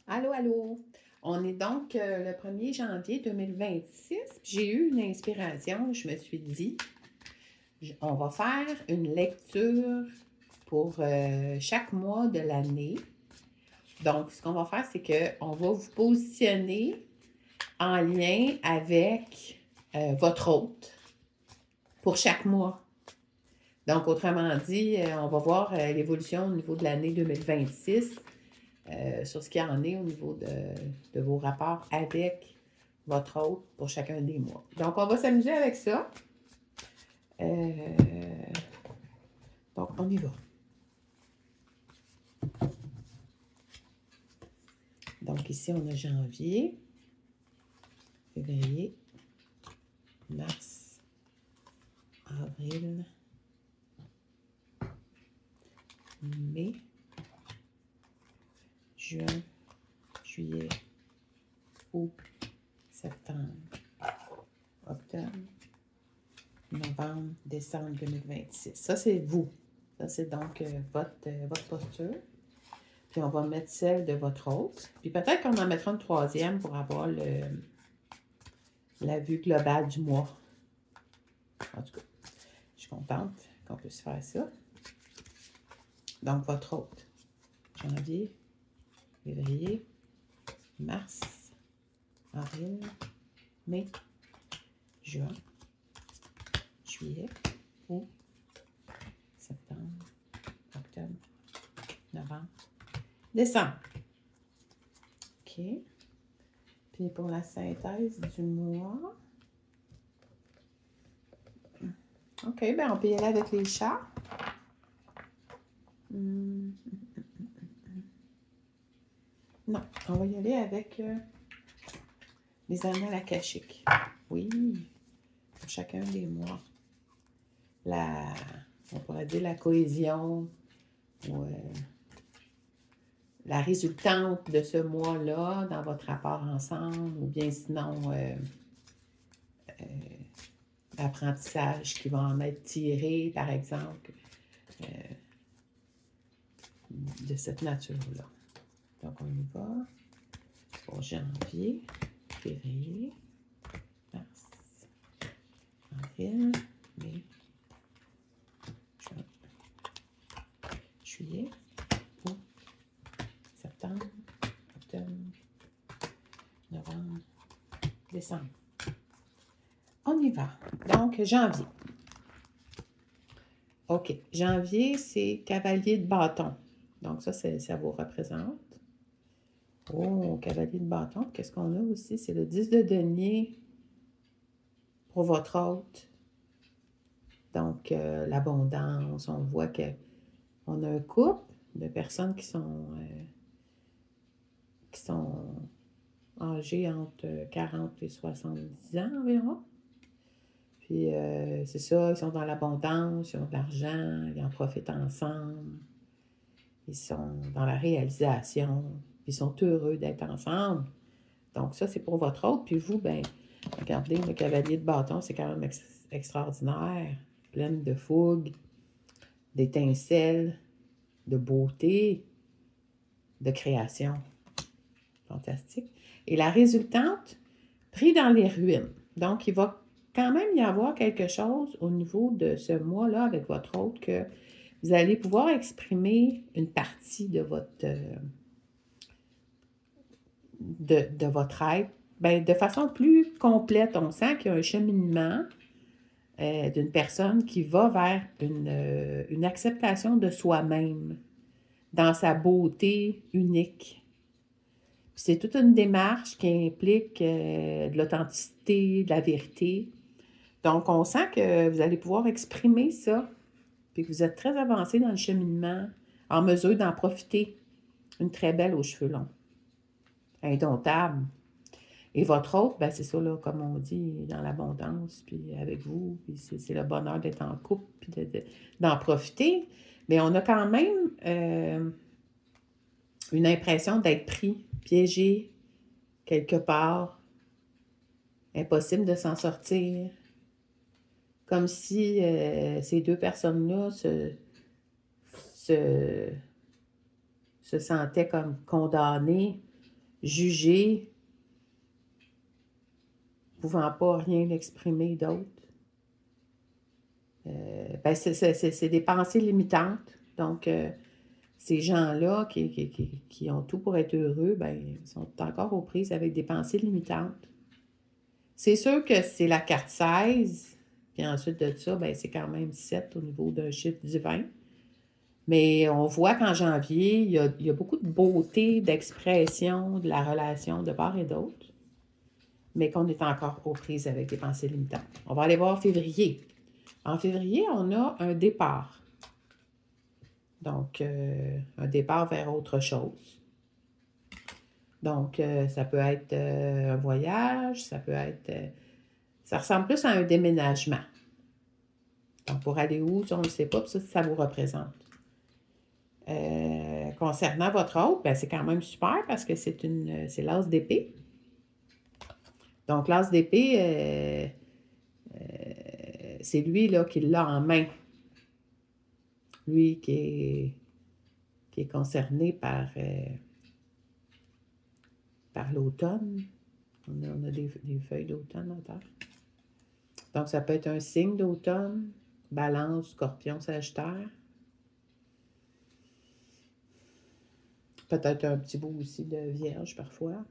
Allô, allô. On est donc le 1er janvier 2026. J'ai eu une inspiration. Je me suis dit, on va faire une lecture pour chaque mois de l'année. Donc, ce qu'on va faire, c'est qu'on va vous positionner en lien avec votre hôte pour chaque mois. Donc, autrement dit, on va voir l'évolution au niveau de l'année 2026 sur ce qu'il y en est au niveau de vos rapports avec votre hôte pour chacun des mois. Donc, on va s'amuser avec ça. Donc, on y va. Donc, ici, on a janvier, février, mars, avril, mai, juin, juillet, août, septembre, octobre, novembre, décembre 2026. Ça, c'est vous. Ça, c'est donc votre posture. Puis on va mettre celle de votre hôte. Puis peut-être qu'on en mettra une troisième pour avoir la vue globale du mois. En tout cas, je suis contente qu'on puisse faire ça. Donc, votre hôte. Janvier, février, mars, avril, mai, juin, juillet, août, septembre, octobre, novembre, décembre. OK. Puis pour la synthèse du mois. OK, bien on peut y aller avec les chats. Non, on va y aller avec les annales akashiques. Oui, pour chacun des mois. On pourrait dire la cohésion ou la résultante de ce mois-là dans votre rapport ensemble, ou bien sinon l'apprentissage qui va en être tiré, par exemple, de cette nature-là. Donc, on y va pour janvier, février, mars, avril, mai, juin, juillet, août, septembre, octobre, novembre, décembre. On y va. Donc, janvier. OK. Janvier, c'est cavalier de bâton. Donc, ça vous représente. Oh, cavalier de bâton. Qu'est-ce qu'on a aussi? C'est le 10 de denier pour votre hôte. Donc, l'abondance. On voit qu'on a un couple de personnes qui sont âgées entre 40 et 70 ans environ. Puis, c'est ça, ils sont dans l'abondance, ils ont de l'argent, ils en profitent ensemble. Ils sont dans la réalisation, ils sont heureux d'être ensemble. Donc, ça, c'est pour votre hôte. Puis vous, ben, regardez, le cavalier de bâton, c'est quand même extraordinaire, plein de fougue, d'étincelles, de beauté, de création. Fantastique. Et la résultante, pris dans les ruines. Donc, il va quand même y avoir quelque chose au niveau de ce mois-là avec votre hôte que vous allez pouvoir exprimer une partie de votre être, ben, de façon plus complète. On sent qu'il y a un cheminement d'une personne qui va vers une acceptation de soi-même dans sa beauté unique. Puis c'est toute une démarche qui implique de l'authenticité, de la vérité. Donc, on sent que vous allez pouvoir exprimer ça, puis que vous êtes très avancé dans le cheminement, en mesure d'en profiter. Une très belle aux cheveux longs. Indomptable. Et votre hôte, ben c'est ça, là, comme on dit, dans l'abondance, puis avec vous, puis c'est le bonheur d'être en couple, puis d'en profiter. Mais on a quand même une impression d'être pris, piégé, quelque part, impossible de s'en sortir. Comme si ces deux personnes-là se sentaient comme condamnées jugé, pouvant pas rien exprimer d'autre. C'est des pensées limitantes. Donc, ces gens-là qui ont tout pour être heureux, sont encore aux prises avec des pensées limitantes. C'est sûr que c'est la carte 16, puis ensuite de ça, c'est quand même 7 au niveau d'un chiffre divin. Mais on voit qu'en janvier, il y a beaucoup de beauté, d'expression de la relation de part et d'autre, mais qu'on est encore aux prises avec des pensées limitantes. On va aller voir février. En février, on a un départ. Donc, un départ vers autre chose. Donc, ça peut être un voyage, ça peut être... ça ressemble plus à un déménagement. Donc, pour aller où, on ne sait pas, puis ça vous représente. Concernant votre hôte, c'est quand même super parce que c'est l'as d'épée. Donc, l'as d'épée, c'est lui là, qui l'a en main. Lui qui est concerné par l'automne. On a des feuilles d'automne en terre. Donc, ça peut être un signe d'automne, Balance, Scorpion, Sagittaire. Peut-être un petit bout aussi de Vierge parfois.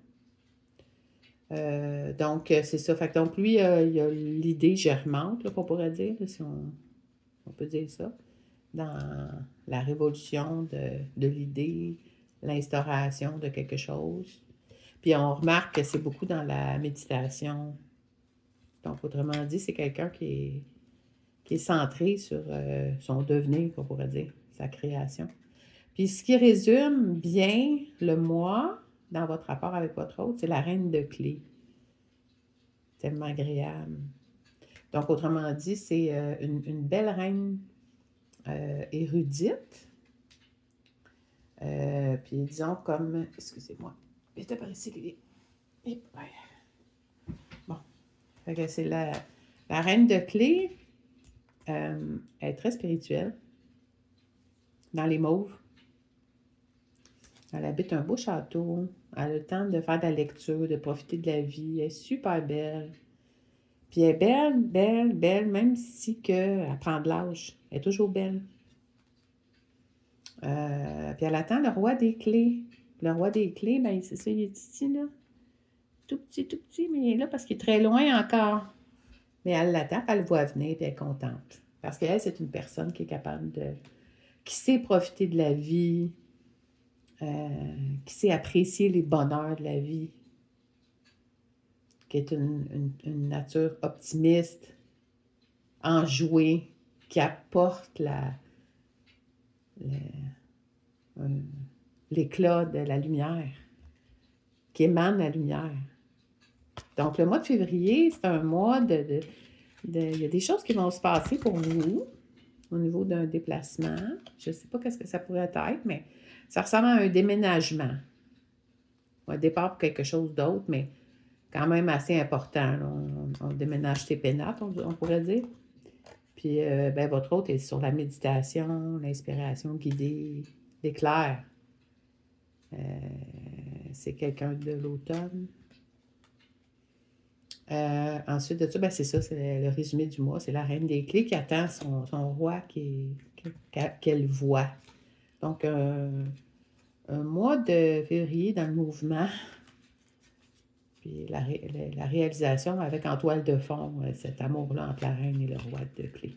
Donc, c'est ça. Fait que donc, lui, il y a l'idée germante, qu'on pourrait dire, là, si on peut dire ça, dans la révolution de l'idée, l'instauration de quelque chose. Puis on remarque que c'est beaucoup dans la méditation. Donc, autrement dit, c'est quelqu'un qui est centré sur son devenir, qu'on pourrait dire, sa création. Puis ce qui résume bien le mois dans votre rapport avec votre hôte, c'est la reine de clés. Tellement agréable. Donc, autrement dit, c'est une belle reine érudite. Puis disons comme... Excusez-moi. Vite par ici. Bon. Fait que c'est la reine de clés. Elle est très spirituelle. Dans les mauves. Elle habite un beau château. Elle a le temps de faire de la lecture, de profiter de la vie. Elle est super belle. Puis elle est belle, belle, belle, même si elle prend de l'âge. Elle est toujours belle. Puis elle attend le roi des clés. Le roi des clés, c'est ça, il est ici, là. Tout petit, mais il est là parce qu'il est très loin encore. Mais elle l'attend, elle le voit venir, puis elle est contente. Parce qu'elle, c'est une personne qui est capable qui sait profiter de la vie, qui sait apprécier les bonheurs de la vie, qui est une nature optimiste, enjouée, qui apporte l'éclat de la lumière, qui émane la lumière. Donc, le mois de février, c'est un mois il y a des choses qui vont se passer pour vous au niveau d'un déplacement. Je ne sais pas qu'est-ce que ça pourrait être, mais ça ressemble à un déménagement. Un départ pour quelque chose d'autre, mais quand même assez important. On déménage ses pénates, on pourrait dire. Puis, votre hôte est sur la méditation, l'inspiration guidée, l'éclair. C'est quelqu'un de l'automne. Ensuite de ça, c'est ça, c'est le résumé du mois. C'est la reine des clés qui attend son roi qu'elle voit. Donc, un mois de février dans le mouvement, puis la réalisation avec en toile de fond cet amour-là entre la reine et le roi de clés.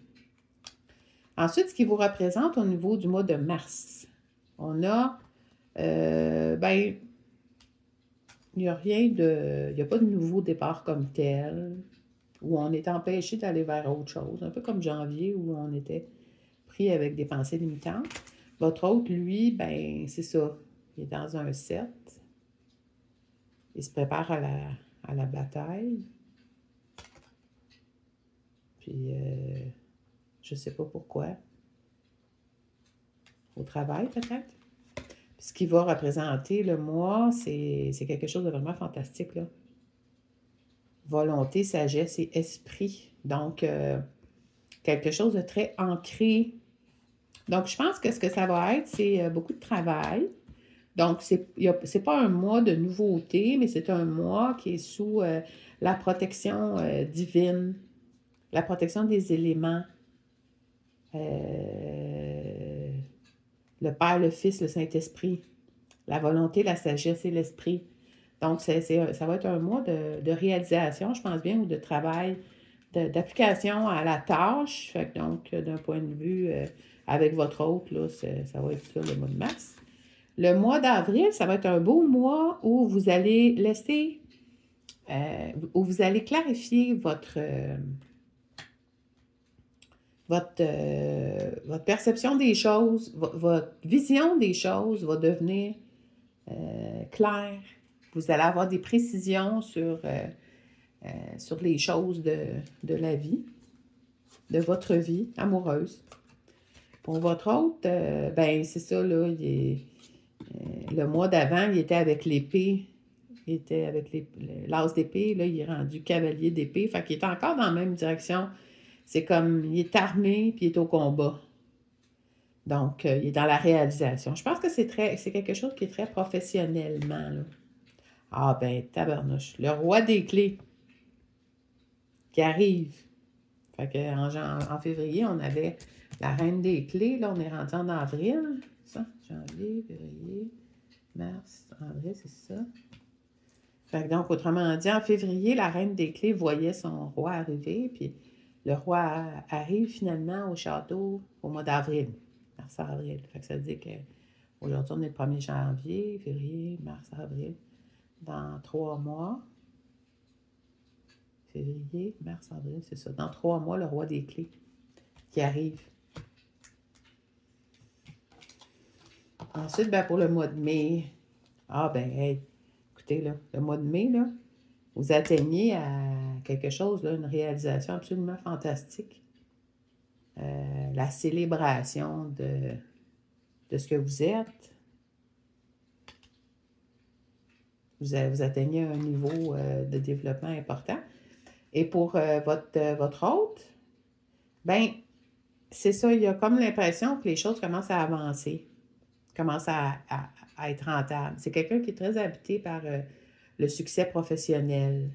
Ensuite, ce qui vous représente au niveau du mois de mars, on a, il n'y a il n'y a pas de nouveau départ comme tel, où on est empêché d'aller vers autre chose, un peu comme janvier où on était pris avec des pensées limitantes. Votre hôte, lui, c'est ça, il est dans un 7. Il se prépare à la bataille. Puis, je ne sais pas pourquoi. Au travail, peut-être. Puis, ce qui va représenter le mois, c'est quelque chose de vraiment fantastique, là. Volonté, sagesse et esprit. Donc, quelque chose de très ancré. Donc, je pense que ce que ça va être, c'est beaucoup de travail, Donc, c'est pas un mois de nouveauté, mais c'est un mois qui est sous la protection divine, la protection des éléments, le Père, le Fils, le Saint-Esprit, la volonté, la sagesse et l'esprit. Donc, ça va être un mois de réalisation, je pense bien, ou de travail, d'application à la tâche. Fait que donc, d'un point de vue avec votre hôte, là, ça va être ça le mois de mars. Le mois d'avril, ça va être un beau mois où vous allez laisser, où vous allez clarifier votre perception des choses, votre vision des choses va devenir claire. Vous allez avoir des précisions sur les choses de la vie, de votre vie amoureuse. Pour votre hôte, ben c'est ça, là, le mois d'avant, il était avec l'épée. Il était avec l'as d'épée. Là, il est rendu cavalier d'épée. Fait qu'il est encore dans la même direction. C'est comme, il est armé, puis il est au combat. Donc, il est dans la réalisation. Je pense que c'est quelque chose qui est très professionnellement, là. Ah ben, tabarnouche. Le roi des clés qui arrive. Fait que en février, on avait la reine des clés. Là, on est rendu en avril. Ça, janvier, février, mars, avril, c'est ça. Fait que donc, autrement dit, en février, la reine des clés voyait son roi arriver, puis le roi arrive finalement au château au mois d'avril, mars-avril. Fait que ça veut dire qu'aujourd'hui, on est le 1er janvier, février, mars, avril. Dans 3 mois, février, mars, avril, c'est ça. Dans 3 mois, le roi des clés qui arrive. Ensuite, ben, pour le mois de mai, hey, écoutez, là, le mois de mai, là, vous atteignez à quelque chose, là, une réalisation absolument fantastique. La célébration de ce que vous êtes. Vous atteignez un niveau de développement important. Et pour votre hôte, ben, c'est ça, il y a comme l'impression que les choses commencent à avancer, commencent à être rentables. C'est quelqu'un qui est très habité par le succès professionnel.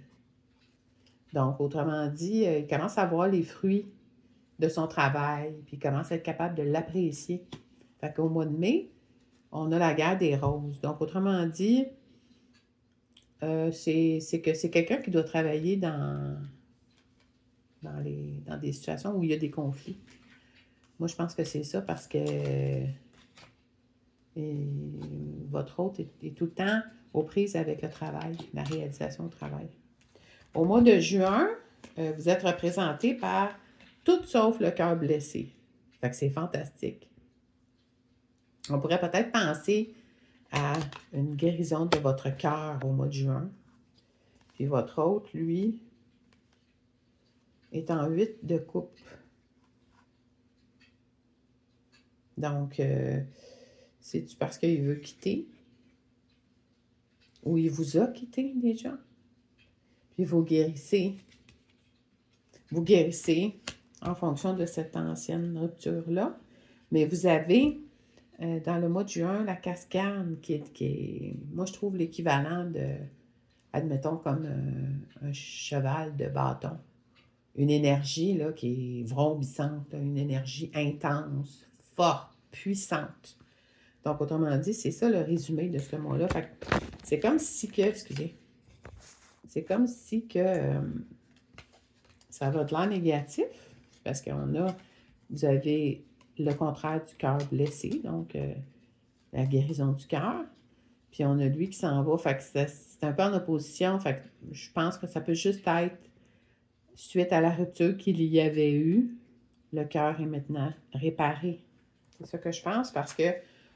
Donc, autrement dit, il commence à voir les fruits de son travail, puis il commence à être capable de l'apprécier. Fait qu'au mois de mai, on a la guerre des roses. Donc, autrement dit, c'est que c'est quelqu'un qui doit travailler dans des situations où il y a des conflits. Moi, je pense que c'est ça parce que votre hôte est tout le temps aux prises avec le travail, la réalisation du travail. Au mois de juin, vous êtes représenté par tout sauf le cœur blessé. Fait que c'est fantastique. On pourrait peut-être penser à une guérison de votre cœur au mois de juin. Puis votre hôte, lui, est en 8 de coupe. Donc, c'est-tu parce qu'il veut quitter? Ou il vous a quitté déjà? Puis vous guérissez. Vous guérissez en fonction de cette ancienne rupture-là. Mais vous avez, dans le mois de juin, la cascade qui est moi, je trouve l'équivalent de, admettons, comme un cheval de bâton. Une énergie là, qui est vrombissante, là, une énergie intense, forte, puissante. Donc, autrement dit, c'est ça le résumé de ce mois-là. Fait que c'est comme si que, excusez, c'est comme si que ça va de l'air négatif, parce vous avez le contraire du cœur blessé, donc la guérison du cœur. Puis on a lui qui s'en va, fait que c'est un peu en opposition. Fait que je pense que ça peut juste être suite à la rupture qu'il y avait eu, le cœur est maintenant réparé. C'est ça que je pense parce que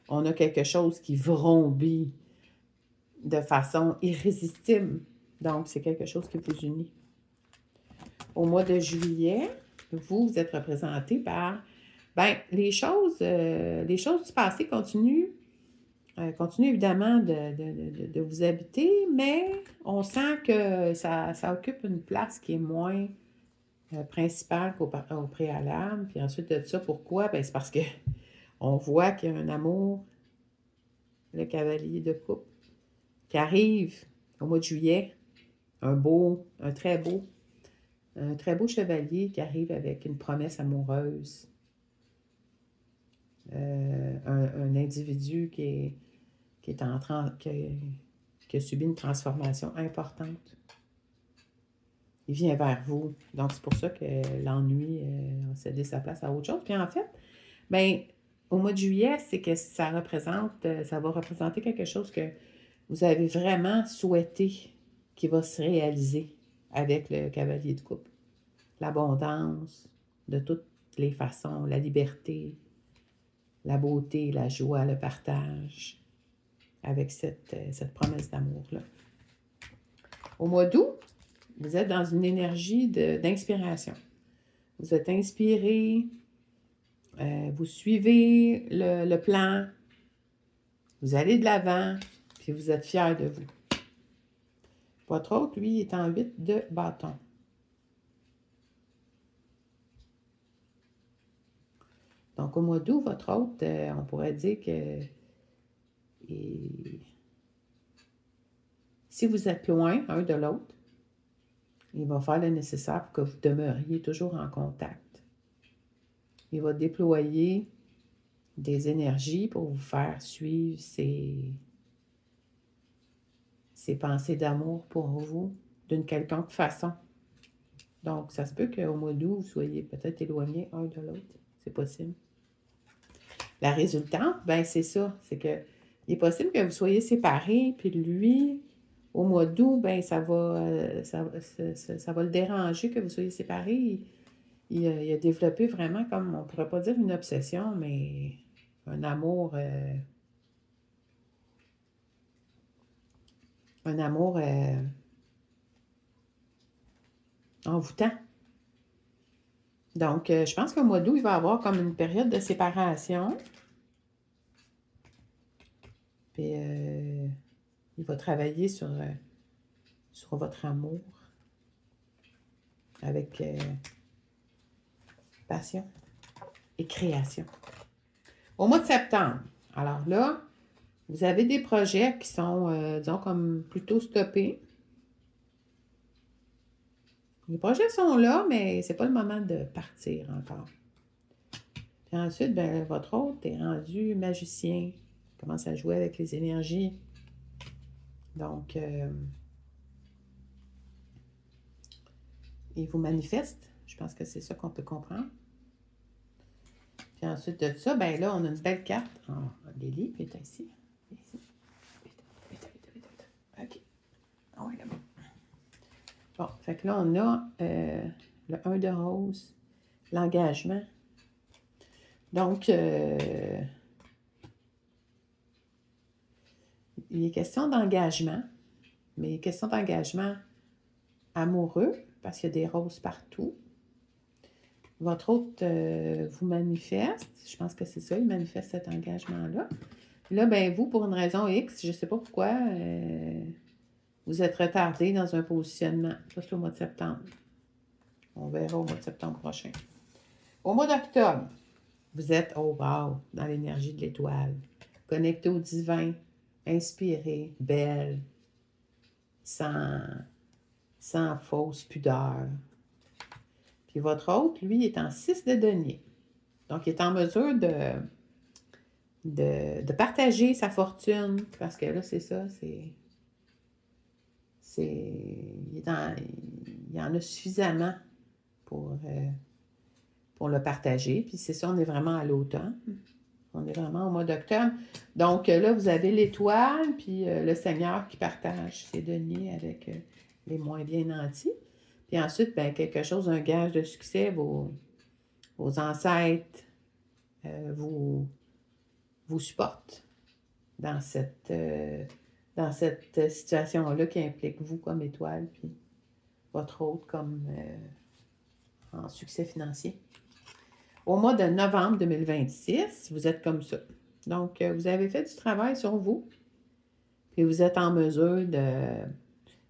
on a quelque chose qui vrombit de façon irrésistible. Donc, c'est quelque chose qui vous unit. Au mois de juillet, vous êtes représenté par les choses du passé continuent évidemment de vous habiter, mais on sent que ça occupe une place qui est moins principale qu'au préalable. Puis ensuite de ça, pourquoi? Ben, c'est parce que on voit qu'il y a un amour le cavalier de coupe, qui arrive au mois de juillet. Un très beau chevalier qui arrive avec une promesse amoureuse. Un individu qui est en train, qui a subi une transformation importante. Il vient vers vous. Donc, c'est pour ça que l'ennui a cédé sa place à autre chose. Puis en fait, ben, au mois de juillet, c'est que ça va représenter quelque chose que vous avez vraiment souhaité qui va se réaliser avec le cavalier de coupe. L'abondance, de toutes les façons, la liberté, la beauté, la joie, le partage, avec cette promesse d'amour-là. Au mois d'août, vous êtes dans une énergie d'inspiration. Vous êtes inspiré, vous suivez le plan, vous allez de l'avant, puis vous êtes fiers de vous. Votre autre, lui, est en 8 de bâton. Donc, au mois d'août, votre hôte, on pourrait dire que si vous êtes loin un de l'autre, il va faire le nécessaire pour que vous demeuriez toujours en contact. Il va déployer des énergies pour vous faire suivre ses pensées d'amour pour vous d'une quelconque façon. Donc, ça se peut qu'au mois d'août, vous soyez peut-être éloignés un de l'autre. C'est possible. La résultante, ben c'est ça. C'est que il est possible que vous soyez séparés, puis lui, au mois d'août, ben ça va le déranger que vous soyez séparés. Il a développé vraiment, comme on pourrait pas dire une obsession, mais un amour envoûtant. Donc, je pense qu'au mois d'août, il va y avoir comme une période de séparation. Puis, il va travailler sur votre amour avec passion et création. Au mois de septembre, alors là, vous avez des projets qui sont, disons, comme plutôt stoppés. Les projets sont là, mais c'est pas le moment de partir encore. Puis ensuite, ben, votre hôte est rendu magicien. Il commence à jouer avec les énergies. Donc, il vous manifeste. Je pense que c'est ça qu'on peut comprendre. Puis ensuite de ça, ben là, on a une belle carte. Lily est ici. Ici. Vite. OK. Ah oui, là-bas. Bon, fait que là, on a le 1 de rose, l'engagement. Donc, il est question d'engagement, mais question d'engagement amoureux, parce qu'il y a des roses partout. Votre hôte vous manifeste, je pense que c'est ça, il manifeste cet engagement-là. Là, ben vous, pour une raison X, je ne sais pas pourquoi, vous êtes retardé dans un positionnement. Ça, c'est au mois de septembre. On verra au mois de septembre prochain. Au mois d'octobre, vous êtes, oh wow, dans l'énergie de l'étoile. Connecté au divin, inspiré, belle, sans fausse pudeur. Puis votre hôte, lui, est en 6 de denier. Donc, il est en mesure de partager sa fortune, parce que là, c'est ça, il y en a suffisamment pour le partager. Puis c'est ça, on est vraiment à l'automne. On est vraiment au mois d'octobre. Donc là, vous avez l'étoile, puis le Seigneur qui partage ses deniers avec les moins bien nantis. Puis ensuite, ben, quelque chose, un gage de succès, vos ancêtres vous supportent dans cette situation-là qui implique vous comme étoile, puis votre hôte comme en succès financier. Au mois de novembre 2026, vous êtes comme ça. Donc, vous avez fait du travail sur vous, puis vous êtes en mesure de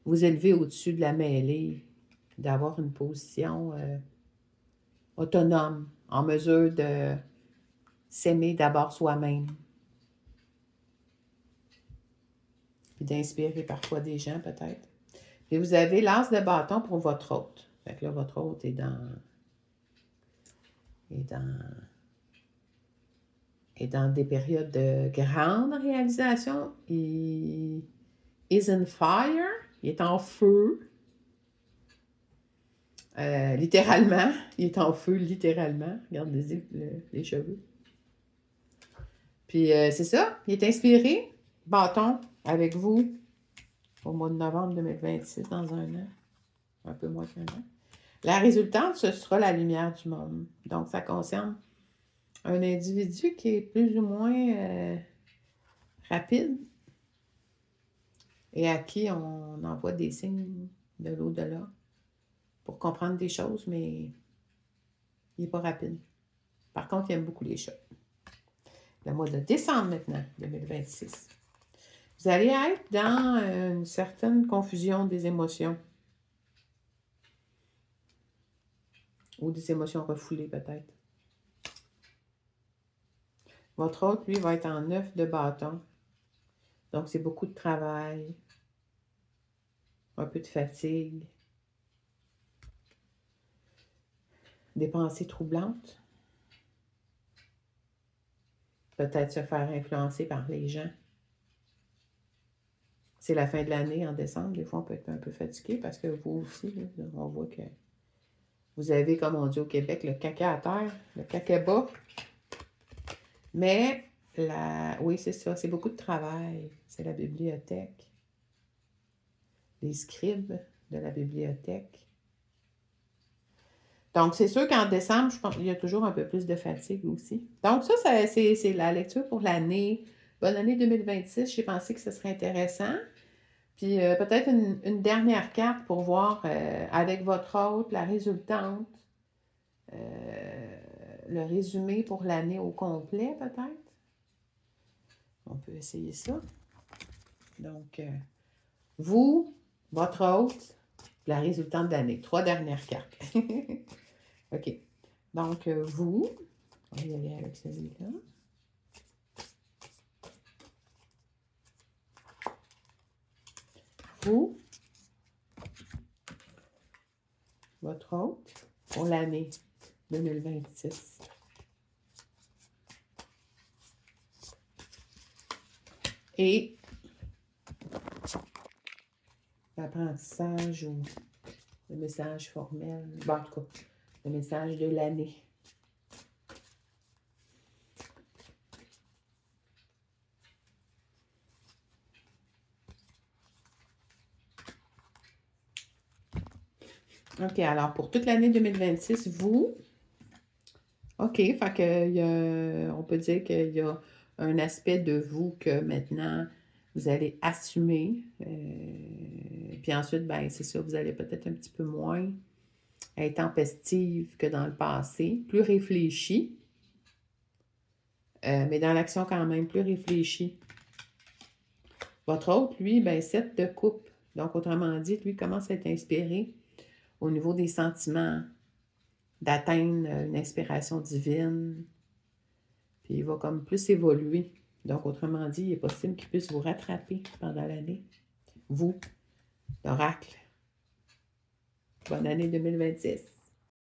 vous élever au-dessus de la mêlée, d'avoir une position autonome, en mesure de s'aimer d'abord soi-même. puis d'inspirer parfois des gens peut-être. Et vous avez l'as de bâton pour votre hôte. Fait que là, votre hôte est dans des périodes de grande réalisation. Il is on fire. Il est en feu. Littéralement. Il est en feu, littéralement. Regardez les cheveux. Puis, c'est ça. Il est inspiré. Bâton avec vous au mois de novembre 2026, dans un an. Un peu moins qu'un an. La résultante, ce sera la lumière du monde. Donc, ça concerne un individu qui est plus ou moins rapide et à qui on envoie des signes de l'au-delà pour comprendre des choses, mais il n'est pas rapide. Par contre, il aime beaucoup les chats. Le mois de décembre maintenant, 2026. Vous allez être dans une certaine confusion des émotions. Ou des émotions refoulées peut-être. Votre hôte, lui, va être en 9 de bâton. Donc, c'est beaucoup de travail, un peu de fatigue, des pensées troublantes. Peut-être se faire influencer par les gens. C'est la fin de l'année en décembre. Des fois, on peut être un peu fatigué parce que vous aussi, là, on voit que vous avez, comme on dit au Québec, le caca à terre, le caca bas. Mais, oui, c'est ça, c'est beaucoup de travail. C'est la bibliothèque. Les scribes de la bibliothèque. Donc, c'est sûr qu'en décembre, je pense qu'il y a toujours un peu plus de fatigue aussi. Donc, ça c'est la lecture pour l'année. Bonne année 2026. J'ai pensé que ce serait intéressant. Puis, peut-être une dernière carte pour voir avec votre hôte, la résultante, le résumé pour l'année au complet, peut-être. On peut essayer ça. Donc, vous, votre hôte, la résultante de l'année. 3 dernières cartes. OK. Donc, vous, on va y aller avec celui-là. Vous, votre hôte, pour l'année 2026. Et l'apprentissage ou le message formel, bon, en tout cas, le message de l'année. OK, alors pour toute l'année 2026, vous, OK, fait que on peut dire qu'il y a un aspect de vous que maintenant, vous allez assumer. Puis ensuite, ben c'est ça, vous allez peut-être un petit peu moins être tempestive que dans le passé, plus réfléchi, mais dans l'action quand même, plus réfléchi. Votre autre, lui, ben 7 de coupe. Donc, autrement dit, lui commence à être inspiré au niveau des sentiments, d'atteindre une inspiration divine, puis il va comme plus évoluer. Donc, autrement dit, il est possible qu'il puisse vous rattraper pendant l'année. Vous, l'oracle. Bonne année 2026.